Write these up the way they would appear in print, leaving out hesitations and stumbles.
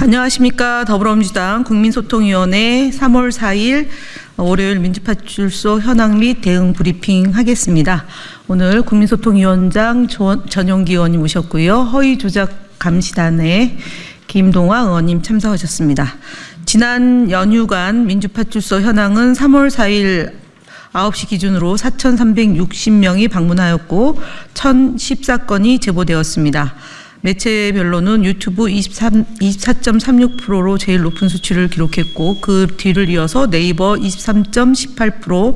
안녕하십니까. 더불어민주당 국민소통위원회 3월 4일 월요일 민주파출소 현황 및 대응 브리핑 하겠습니다. 오늘 국민소통위원장 전용기 의원님 오셨고요. 허위조작 감시단에 김동화 의원님 참석하셨습니다. 지난 연휴간 민주파출소 현황은 3월 4일 9시 기준으로 4,360명이 방문하였고 1,014건이 제보되었습니다. 매체별로는 유튜브 24.36%로 제일 높은 수치를 기록했고 그 뒤를 이어서 네이버 23.18%,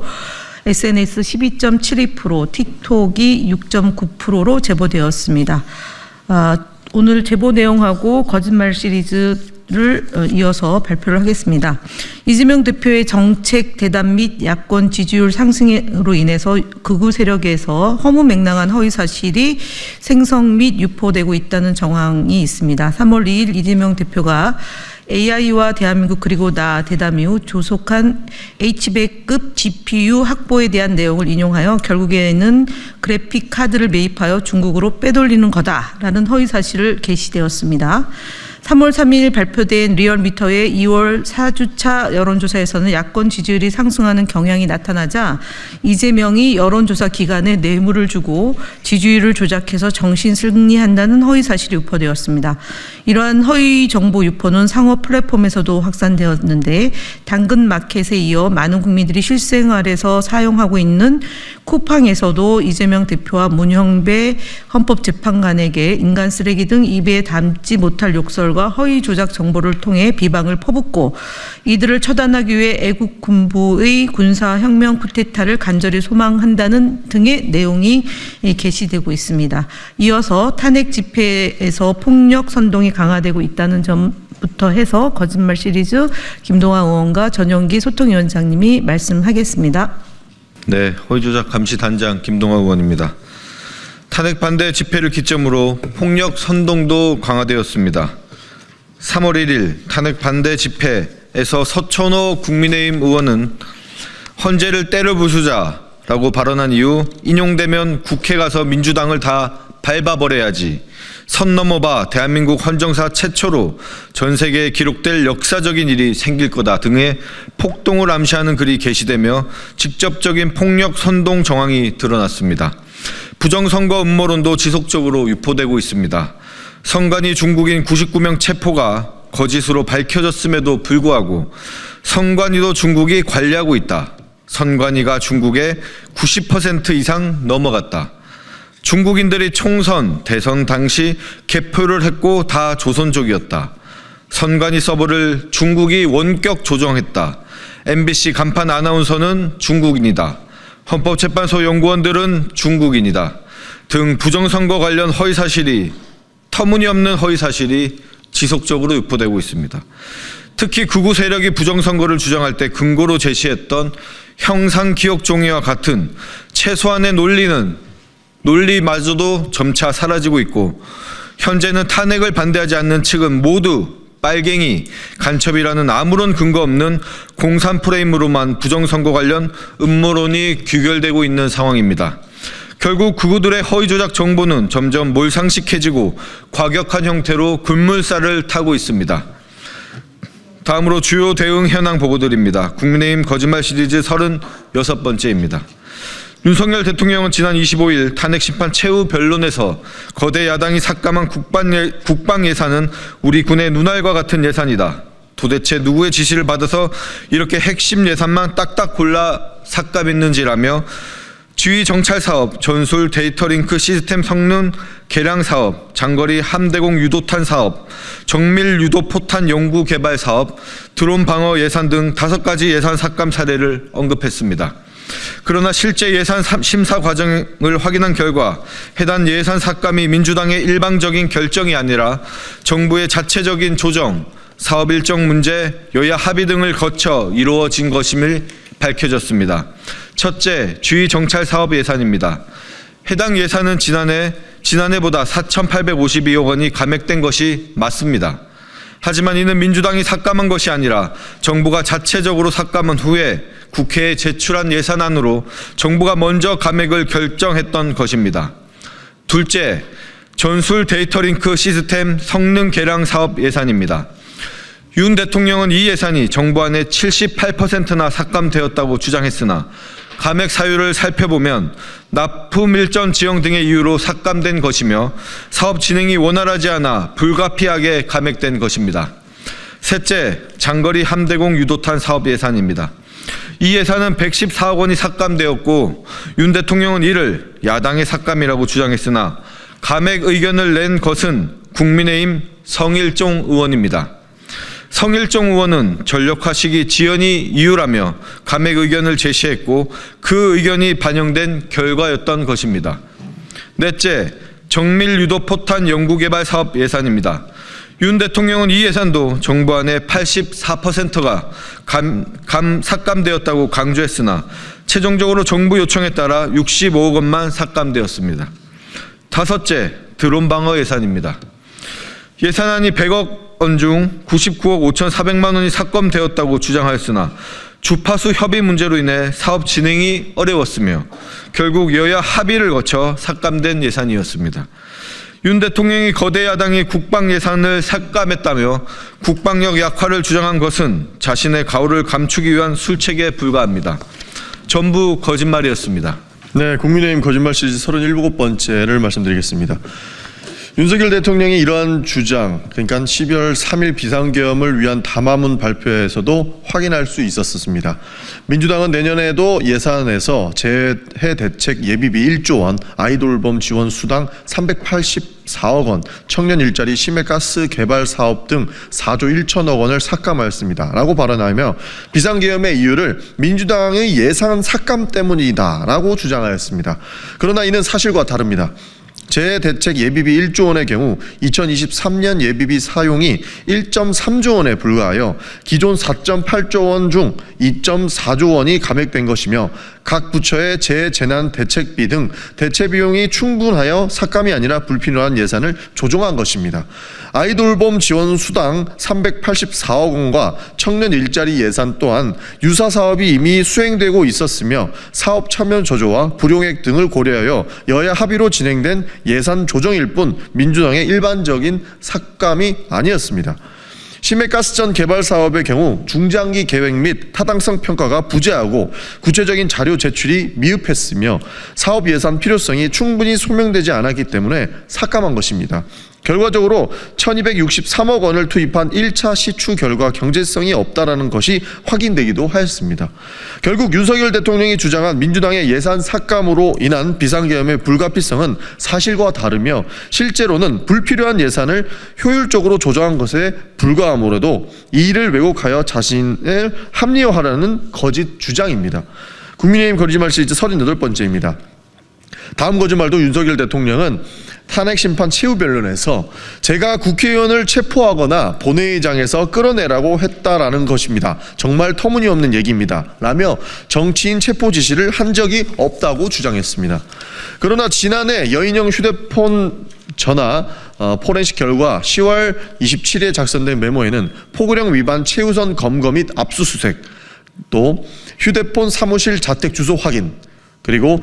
SNS 12.72%, 틱톡이 6.9%로 제보되었습니다. 오늘 제보 내용하고 거짓말 시리즈를 이어서 발표를 하겠습니다. 이재명 대표의 정책 대담 및 야권 지지율 상승으로 인해서 극우 세력에서 허무맹랑한 허위 사실이 생성 및 유포되고 있다는 정황이 있습니다. 3월 2일 이재명 대표가 AI와 대한민국 그리고 나 대담 이후 조속한 H100급 GPU 확보에 대한 내용을 인용하여 결국에는 그래픽 카드를 매입하여 중국으로 빼돌리는 거다라는 허위 사실을 게시되었습니다. 3월 3일 발표된 리얼미터의 2월 4주차 여론조사에서는 야권 지지율이 상승하는 경향이 나타나자 이재명이 여론조사 기간에 뇌물을 주고 지지율을 조작해서 정신 승리한다는 허위 사실이 유포되었습니다. 이러한 허위 정보 유포는 상업 플랫폼에서도 확산되었는데 당근마켓에 이어 많은 국민들이 실생활에서 사용하고 있는 쿠팡에서도 이재명 대표와 문형배 헌법재판관에게 인간 쓰레기 등 입에 담지 못할 욕설과 허위 조작 정보를 통해 비방을 퍼붓고 이들을 처단하기 위해 애국 군부의 군사혁명 쿠데타를 간절히 소망한다는 등의 내용이 게시되고 있습니다. 이어서 탄핵 집회에서 폭력 선동이 강화되고 있다는 점부터 해서 거짓말 시리즈 김동화 의원과 전용기 소통위원장님이 말씀하겠습니다. 네, 허위조작 감시단장 김동화 의원입니다. 탄핵 반대 집회를 기점으로 폭력 선동도 강화되었습니다. 3월 1일 탄핵 반대 집회에서 서천호 국민의힘 의원은 헌재를 때려 부수자라고 발언한 이후 인용되면 국회 가서 민주당을 다 밟아버려야지, 선 넘어봐 대한민국 헌정사 최초로 전 세계에 기록될 역사적인 일이 생길 거다 등의 폭동을 암시하는 글이 게시되며 직접적인 폭력 선동 정황이 드러났습니다. 부정선거 음모론도 지속적으로 유포되고 있습니다. 선관위 중국인 99명 체포가 거짓으로 밝혀졌음에도 불구하고 선관위도 중국이 관리하고 있다. 선관위가 중국의 90% 이상 넘어갔다. 중국인들이 총선, 대선 당시 개표를 했고 다 조선족이었다. 선관위 서버를 중국이 원격 조정했다. MBC 간판 아나운서는 중국인이다. 헌법재판소 연구원들은 중국인이다. 등 부정선거 관련 허위사실이, 터무니없는 허위사실이 지속적으로 유포되고 있습니다. 특히 극우 세력이 부정선거를 주장할 때 근거로 제시했던 형상기억종이와 같은 최소한의 논리마저도 점차 사라지고 있고 현재는 탄핵을 반대하지 않는 측은 모두 빨갱이, 간첩이라는 아무런 근거 없는 공산 프레임으로만 부정선거 관련 음모론이 규결되고 있는 상황입니다. 결국 극우들의 허위조작 정보는 점점 몰상식해지고 과격한 형태로 급물살을 타고 있습니다. 다음으로 주요 대응 현황 보고드립니다. 국민의힘 거짓말 시리즈 36번째입니다. 윤석열 대통령은 지난 25일 탄핵 심판 최후 변론에서 거대 야당이 삭감한 국방 예산은 우리 군의 눈알과 같은 예산이다. 도대체 누구의 지시를 받아서 이렇게 핵심 예산만 딱딱 골라 삭감했는지라며 지휘 정찰 사업, 전술 데이터 링크 시스템 성능 개량 사업, 장거리 함대공 유도탄 사업, 정밀 유도 포탄 연구 개발 사업, 드론 방어 예산 등 5가지 예산 삭감 사례를 언급했습니다. 그러나 실제 예산 심사 과정을 확인한 결과 해당 예산 삭감이 민주당의 일방적인 결정이 아니라 정부의 자체적인 조정, 사업 일정 문제, 여야 합의 등을 거쳐 이루어진 것임을 밝혀졌습니다. 첫째, 주의 정찰 사업 예산입니다. 해당 예산은 지난해보다 4,852억 원이 감액된 것이 맞습니다. 하지만 이는 민주당이 삭감한 것이 아니라 정부가 자체적으로 삭감한 후에 국회에 제출한 예산안으로 정부가 먼저 감액을 결정했던 것입니다. 둘째, 전술 데이터 링크 시스템 성능 개량 사업 예산입니다. 윤 대통령은 이 예산이 정부안의 78%나 삭감되었다고 주장했으나 감액 사유를 살펴보면 납품 일정 지연 등의 이유로 삭감된 것이며 사업 진행이 원활하지 않아 불가피하게 감액된 것입니다. 셋째, 장거리 함대공 유도탄 사업 예산입니다. 이 예산은 114억 원이 삭감되었고 윤 대통령은 이를 야당의 삭감이라고 주장했으나 감액 의견을 낸 것은 국민의힘 성일종 의원입니다. 성일종 의원은 전력화 시기 지연이 이유라며 감액 의견을 제시했고 그 의견이 반영된 결과였던 것입니다. 넷째, 정밀 유도 포탄 연구개발 사업 예산입니다. 윤 대통령은 이 예산도 정부안의 84%가 삭감되었다고 강조했으나 최종적으로 정부 요청에 따라 65억 원만 삭감되었습니다. 다섯째, 드론 방어 예산입니다. 예산안이 100억 원 중 99억 5,400만 원이 삭감되었다고 주장하였으나 주파수 협의 문제로 인해 사업 진행이 어려웠으며 결국 여야 합의를 거쳐 삭감된 예산이었습니다. 윤 대통령이 거대 야당이 국방 예산을 삭감했다며 국방력 약화를 주장한 것은 자신의 가오를 감추기 위한 술책에 불과합니다. 전부 거짓말이었습니다. 네, 국민의힘 거짓말 시리즈 37번째를 말씀드리겠습니다. 윤석열 대통령이 이러한 주장, 그러니까 12월 3일 비상계엄을 위한 담화문 발표에서도 확인할 수 있었습니다. 민주당은 내년에도 예산에서 재해 대책 예비비 1조 원, 아이돌봄 지원 수당 384억 원, 청년 일자리 심해가스 개발 사업 등 4조 1천억 원을 삭감하였습니다. 라고 발언하며 비상계엄의 이유를 민주당의 예산 삭감 때문이다 라고 주장하였습니다. 그러나 이는 사실과 다릅니다. 재해대책 예비비 1조 원의 경우 2023년 예비비 사용이 1.3조 원에 불과하여 기존 4.8조 원 중 2.4조 원이 감액된 것이며 각 부처의 재해재난대책비 등 대체 비용이 충분하여 삭감이 아니라 불필요한 예산을 조정한 것입니다. 아이돌봄 지원 수당 384억 원과 청년 일자리 예산 또한 유사 사업이 이미 수행되고 있었으며 사업 참여 저조와 불용액 등을 고려하여 여야 합의로 진행된 예산 조정일 뿐 민주당의 일반적인 삭감이 아니었습니다. 심해가스전 개발 사업의 경우 중장기 계획 및 타당성 평가가 부재하고 구체적인 자료 제출이 미흡했으며 사업 예산 필요성이 충분히 소명되지 않았기 때문에 삭감한 것입니다. 결과적으로 1263억 원을 투입한 1차 시추 결과 경제성이 없다라는 것이 확인되기도 하였습니다. 결국 윤석열 대통령이 주장한 민주당의 예산 삭감으로 인한 비상계엄의 불가피성은 사실과 다르며 실제로는 불필요한 예산을 효율적으로 조정한 것에 불과하므로도 이를 왜곡하여 자신을 합리화하라는 거짓 주장입니다. 국민의힘 거짓말 시리즈 38번째입니다. 다음 거짓말도 윤석열 대통령은 탄핵심판 최후 변론에서 제가 국회의원을 체포하거나 본회의장에서 끌어내라고 했다라는 것입니다. 정말 터무니없는 얘기입니다. 라며 정치인 체포 지시를 한 적이 없다고 주장했습니다. 그러나 지난해 여인형 휴대폰 전화 포렌식 결과 10월 27일에 작성된 메모에는 포고령 위반 최우선 검거 및 압수수색, 또 휴대폰 사무실 자택 주소 확인, 그리고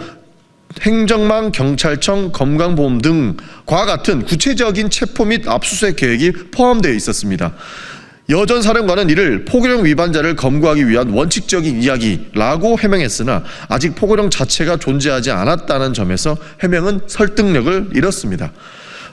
행정망, 경찰청, 건강보험 등과 같은 구체적인 체포 및 압수수색 계획이 포함되어 있었습니다. 여 전 사령관은 이를 포고령 위반자를 검거하기 위한 원칙적인 이야기라고 해명했으나 아직 포고령 자체가 존재하지 않았다는 점에서 해명은 설득력을 잃었습니다.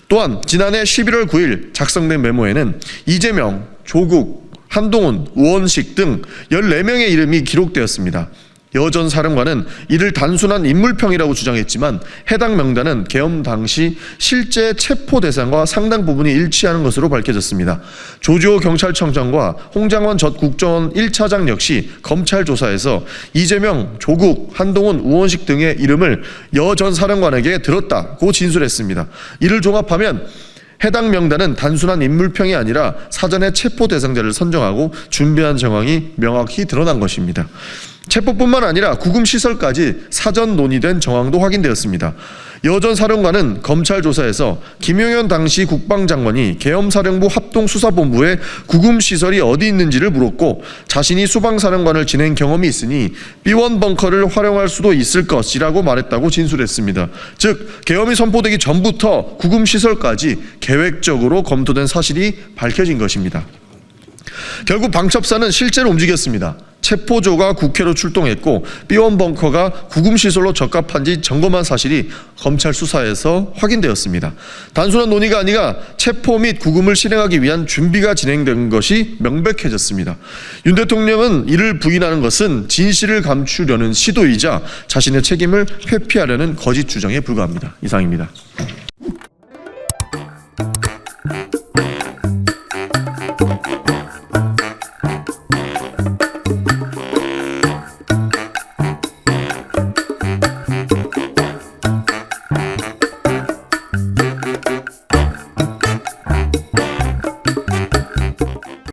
또한 지난해 11월 9일 작성된 메모에는 이재명, 조국, 한동훈, 우원식 등 14명의 이름이 기록되었습니다. 여 전 사령관은 이를 단순한 인물평이라고 주장했지만 해당 명단은 계엄 당시 실제 체포 대상과 상당 부분이 일치하는 것으로 밝혀졌습니다. 조지호 경찰청장과 홍장원 전 국정원 1차장 역시 검찰 조사에서 이재명, 조국, 한동훈, 우원식 등의 이름을 여 전 사령관에게 들었다고 진술했습니다. 이를 종합하면 해당 명단은 단순한 인물평이 아니라 사전에 체포 대상자를 선정하고 준비한 정황이 명확히 드러난 것입니다. 체포뿐만 아니라 구금시설까지 사전 논의된 정황도 확인되었습니다. 여 전 사령관은 검찰 조사에서 김용현 당시 국방장관이 계엄사령부 합동수사본부에 구금시설이 어디 있는지를 물었고 자신이 수방사령관을 지낸 경험이 있으니 B1 벙커를 활용할 수도 있을 것이라고 말했다고 진술했습니다. 즉 계엄이 선포되기 전부터 구금시설까지 계획적으로 검토된 사실이 밝혀진 것입니다. 결국 방첩사는 실제로 움직였습니다. 체포조가 국회로 출동했고 B1 벙커가 구금시설로 적합한지 점검한 사실이 검찰 수사에서 확인되었습니다. 단순한 논의가 아니라 체포 및 구금을 실행하기 위한 준비가 진행된 것이 명백해졌습니다. 윤 대통령은 이를 부인하는 것은 진실을 감추려는 시도이자 자신의 책임을 회피하려는 거짓 주장에 불과합니다. 이상입니다.